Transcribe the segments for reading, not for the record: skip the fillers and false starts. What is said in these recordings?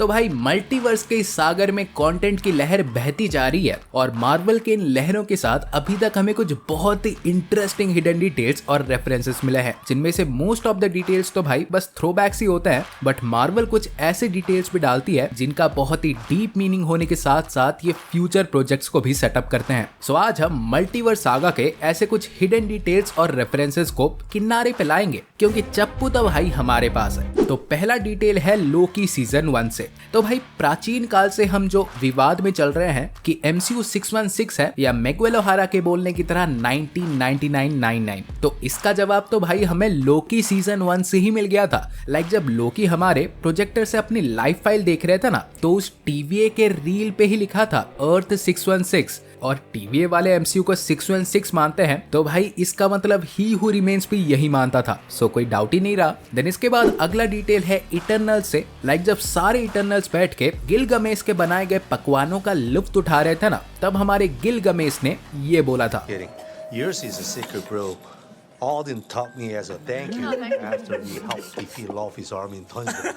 तो भाई मल्टीवर्स के इस सागर में कंटेंट की लहर बहती जा रही है और मार्वल के इन लहरों के साथ अभी तक हमें कुछ बहुत ही इंटरेस्टिंग हिडन डिटेल्स और रेफरेंसेस मिले हैं, जिनमें से मोस्ट ऑफ द डिटेल्स तो भाई बस थ्रोबैक्स ही होते हैं, बट मार्वल कुछ ऐसे डिटेल्स भी डालती है जिनका बहुत ही डीप मीनिंग होने के साथ साथ ये फ्यूचर प्रोजेक्ट्स को भी सेटअप करते हैं। सो आज हम मल्टीवर्स सागा के ऐसे कुछ हिडन डिटेल्स और रेफरेंसेस को किनारे पे लाएंगे, क्योंकि चप्पू तो भाई हमारे पास है। तो पहला डिटेल है लोकी सीजन 1 से। तो भाई प्राचीन काल से हम जो विवाद में चल रहे हैं कि MCU 616 है या मैगुएल ओहारा के बोलने की तरह 1999-99, तो इसका जवाब तो भाई हमें लोकी सीजन 1 से ही मिल गया था। लाइक जब लोकी हमारे प्रोजेक्टर से अपनी लाइव फाइल देख रहे थे ना, तो उस TVA के रील पे ही लिखा था अर्थ 616 और TVA वाले MCU को 616 मानते हैं, तो भाई इसका मतलब ही हु रिमेन्स भी यही मानता था। सो कोई डाउट ही नहीं रहा। देन इसके बाद अगला डिटेल है इटर्नल्स से। लाइक जब सारे इटर्नल्स बैठ के गिलगमेश के बनाए गए पकवानों का लुत्फ उठा रहे थे ना, तब हमारे गिलगमेश ने ये बोला था, Yours is a secret, bro. Odin taught me as a thank you after we helped defeat Luffy's army in Tundra.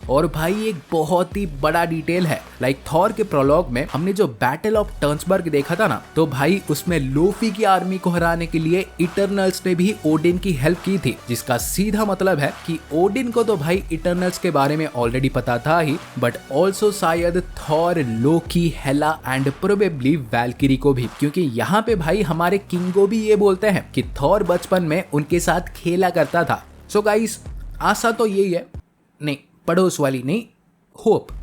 और भाई एक बहुत ही बड़ा डिटेल है। लाइक थॉर के प्रोलॉग में हमने जो बैटल ऑफ टर्न्सबर्ग देखा था ना, तो भाई उसमें लोफी की आर्मी को हराने के लिए इटर्नल्स ने भी ओडिन की हेल्प की थी, जिसका सीधा मतलब है कि ओडिन को तो भाई इटर्नल्स के बारे में ऑलरेडी पता था ही, बट ऑल्सो शायद Thor, Loki, Hela and probably Valkyrie को भी, क्योंकि यहाँ पे भाई हमारे किंगो भी ये बोलते हैं कि थॉर बचपन में उनके साथ खेला करता था। सो गाइस आशा तो यही है, नहीं पड़ोस वाली नहीं,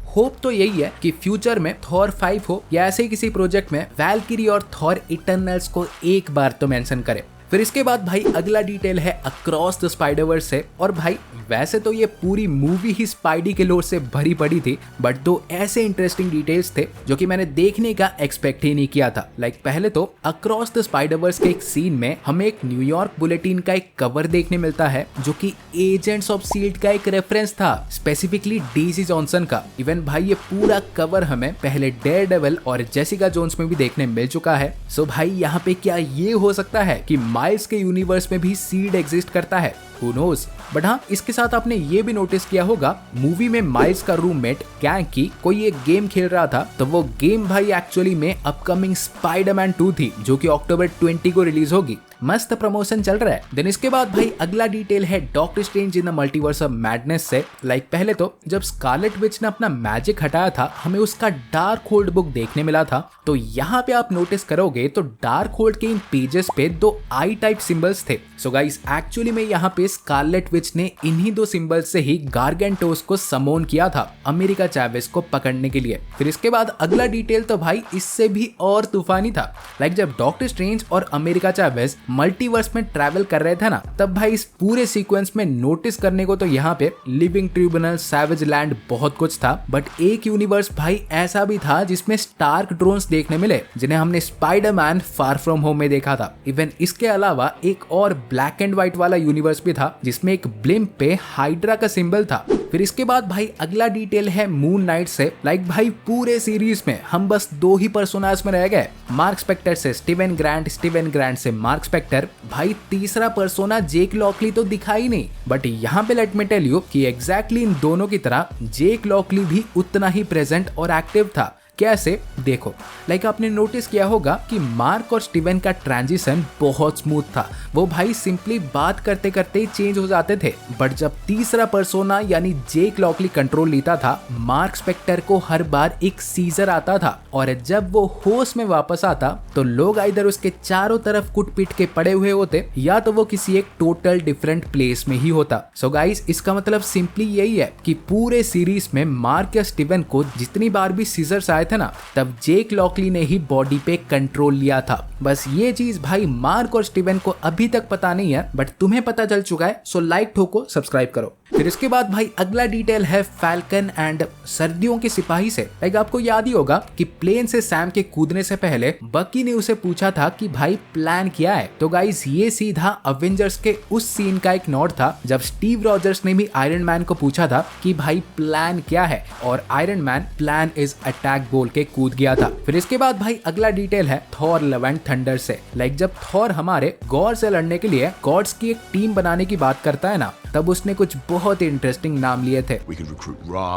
होप तो यही है कि फ्यूचर में थॉर 5 हो या ऐसे ही किसी प्रोजेक्ट में वैल्किरी और थॉर इटर्नल्स को एक बार तो मेंशन करे। फिर इसके बाद भाई अगला डिटेल है अक्रॉस द स्पाइडरवर्स से। और भाई वैसे तो ये पूरी मूवी ही स्पाइडी के लोर से भरी पड़ी थी, बट दो ऐसे इंटरेस्टिंग डिटेल्स थे जो कि मैंने देखने का एक्सपेक्ट ही नहीं किया था। लाइक पहले तो अक्रॉस द स्पाइडरवर्स के एक सीन में हमें एक न्यूयॉर्क बुलेटिन का एक कवर देखने मिलता है, जो कि एजेंट्स ऑफ शील्ड का एक रेफरेंस था, स्पेसिफिकली DC जॉनसन का। इवन भाई ये पूरा कवर हमें पहले डेयरडेविल और जेसिका जोन्स में भी देखने मिल चुका है। सो भाई यहाँ पे क्या ये हो सकता है कि माइल्स के यूनिवर्स में भी सीड एग्जिस्ट करता है? Who knows? बट हाँ, इसके साथ आपने ये भी नोटिस किया होगा, मूवी में माइल्स का रूममेट कैंकी कोई एक गेम खेल रहा था, तो वो गेम भाई एक्चुअली में अपकमिंग स्पाइडरमैन 2 थी, जो कि अक्टूबर 20 को रिलीज होगी। मस्त प्रमोशन चल रहा है। देन इसके बाद भाई अगला डिटेल है doctor strange in the multiverse of madness से। लाइक पहले तो जब स्कारलेट विच ने अपना मैजिक हटाया था, हमें उसका डार्क होल्ड बुक देखने मिला था। तो यहाँ पे आप नोटिस करोगे तो डार्क होल्ड के इन पेजेस पे 2 आई टाइप सिंबल्स थे। सो गाइस एक्चुअली में यहाँ पे स्कारलेट विच ने इन्हीं 2 सिंबल्स से ही गार्गेंटोस को समोन किया था अमेरिका चैवेस को पकड़ने के लिए। फिर इसके बाद अगला डिटेल तो भाई इससे भी और तूफानी था। लाइक जब डॉक्टर स्ट्रेंज और अमेरिका चैवेस मल्टीवर्स में ट्रैवल कर रहे थे ना, तब भाई इस पूरे सीक्वेंस में नोटिस करने को तो यहाँ पे लिविंग ट्रिब्यूनल, सैवेज लैंड बहुत कुछ था, बट एक यूनिवर्स भाई ऐसा भी था जिसमें स्टार्क ड्रोन्स देखने मिले, जिन्हें हमने स्पाइडरमैन फार फ्रॉम होम में देखा था। इवन इसके अलावा एक और ब्लैक एंड व्हाइट वाला यूनिवर्स भी था, जिसमें एक ब्लिम्प पे हाइड्रा का सिंबल था। फिर इसके बाद भाई अगला डिटेल है मून नाइट से। लाइक भाई पूरे सीरीज में हम बस 2 ही पर्सोनाज में रह गए, मार्क स्पेक्टर से स्टीवन ग्रांट, स्टीवन ग्रांट से मार्क स्पेक्टर। भाई तीसरा पर्सोना जेक लॉकली तो दिखा ही नहीं, बट यहाँ पे लेट मी टेल यू कि एग्जैक्टली इन दोनों की तरह जेक लॉकली भी उतना ही प्रेजेंट और एक्टिव था। कैसे? देखो, लाइक आपने नोटिस किया होगा कि मार्क और स्टीवन का ट्रांजिशन बहुत स्मूथ था। वो भाई सिंपली बात करते करते ही चेंज हो जाते थे, बट जब तीसरा पर्सोना यानी जेक लॉकली कंट्रोल लेता था, मार्क स्पेक्टर को हर बार एक सीजर आता था, और जब वो होश में वापस आता तो लोग इधर उसके चारों तरफ कुट पीट के पड़े हुए होते, या तो वो किसी एक टोटल डिफरेंट प्लेस में ही होता। सो गाइस इसका मतलब सिंपली यही है कि पूरे सीरीज में मार्क या स्टीवन को जितनी बार भी सीजर्स आए थे ना, तब जेक लॉकली ने ही बॉडी पे कंट्रोल लिया था। बस ये चीज भाई मार्क और स्टीवन को अभी तक पता नहीं है, बट तुम्हें पता चल चुका है। सो लाइक ठोको, सब्सक्राइब करो। फिर इसके बाद भाई अगला डिटेल है फैल्कन एंड सर्दियों के सिपाही से। लाइक आपको याद ही होगा कि प्लेन से सैम के कूदने से पहले बकी ने उसे पूछा था कि भाई प्लान क्या है। तो गाइस ये सीधा अवेंजर्स के उस सीन का एक नोट था, जब स्टीव रॉजर्स ने भी आयरन मैन को पूछा था कि भाई प्लान क्या है, और iron man plan is attack बोल के कूद गया था। फिर इसके बाद भाई अगला डिटेल है थॉर लव एंड थंडर से। जब थॉर हमारे गॉड से लड़ने के लिए गॉड्स की एक टीम बनाने की बात करता है ना, तब उसने कुछ बहुत ही इंटरेस्टिंग नाम लिए थे। We could recruit Ra,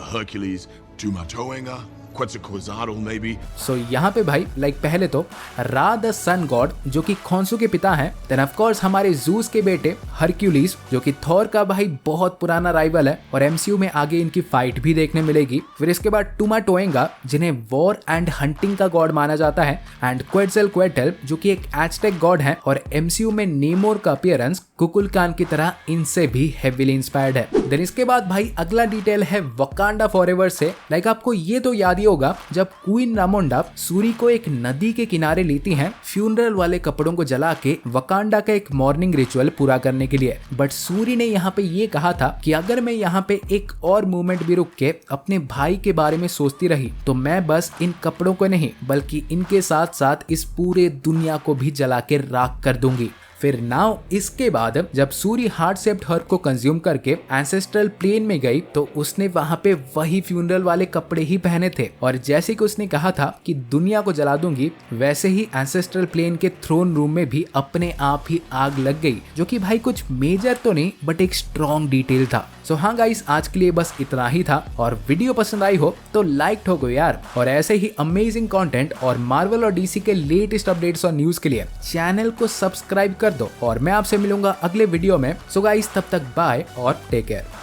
Hercules, Tumatoenga, Quetzalcoatl maybe. सो यहाँ पे भाई पहले तो रा द सन गॉड जो कि खोंसू के पिता हैं, देन ऑफ कोर्स हमारे जूस के बेटे हरक्यूलिस जो कि थॉर का भाई बहुत पुराना राइवल है और एमसीयू में आगे इनकी फाइट भी देखने मिलेगी। फिर इसके बाद टुमाटोएंगा जिन्हें वॉर एंड हंटिंग का गॉड माना जाता है, एंड क्वेटज़ल्कोएटल जो कि एक एज़टेक गॉड है और एमसीयू में नेमोर का अपीयरेंस कुकुलकान की तरह इनसे भी हेवीली इंस्पायर्ड है। देन इसके बाद भाई अगला डिटेल है वकांडा फॉरएवर से। आपको ये तो याद ही होगा जब क्वीन रामोंडा सूरी को एक नदी के किनारे लेती हैं फ्यूनरल वाले कपड़ों को जला के वकांडा का एक मॉर्निंग रिचुअल पूरा करने के लिए, बट सूरी ने यहाँ पे ये कहा था कि अगर मैं यहाँ पे एक और मोमेंट भी रुक के अपने भाई के बारे में सोचती रही तो मैं बस इन कपड़ों को नहीं बल्कि इनके साथ साथ इस पूरे दुनिया को भी जला के राख कर दूंगी। फिर नाउ इसके बाद जब सूरी हार्ट शेप्ड हर्ब को कंज्यूम करके एंसेस्ट्रल प्लेन में गई तो उसने वहां पे वही फ्यूनरल वाले कपड़े ही पहने थे, और जैसे कि उसने कहा था कि दुनिया को जला दूंगी, वैसे ही एंसेस्ट्रल प्लेन के थ्रोन रूम में भी अपने आप ही आग लग गई, जो कि भाई कुछ मेजर तो नहीं बट एक स्ट्रॉन्ग डिटेल था। सो हाँ गाइस, आज के लिए बस इतना ही था, और वीडियो पसंद आई हो तो लाइक ठोको यार, और ऐसे ही अमेजिंग कंटेंट और मार्वल और डीसी के लेटेस्ट अपडेट्स और न्यूज के लिए चैनल को सब्सक्राइब कर दो, और मैं आपसे मिलूंगा अगले वीडियो में। सो गाइस, तब तक बाय और टेक केयर।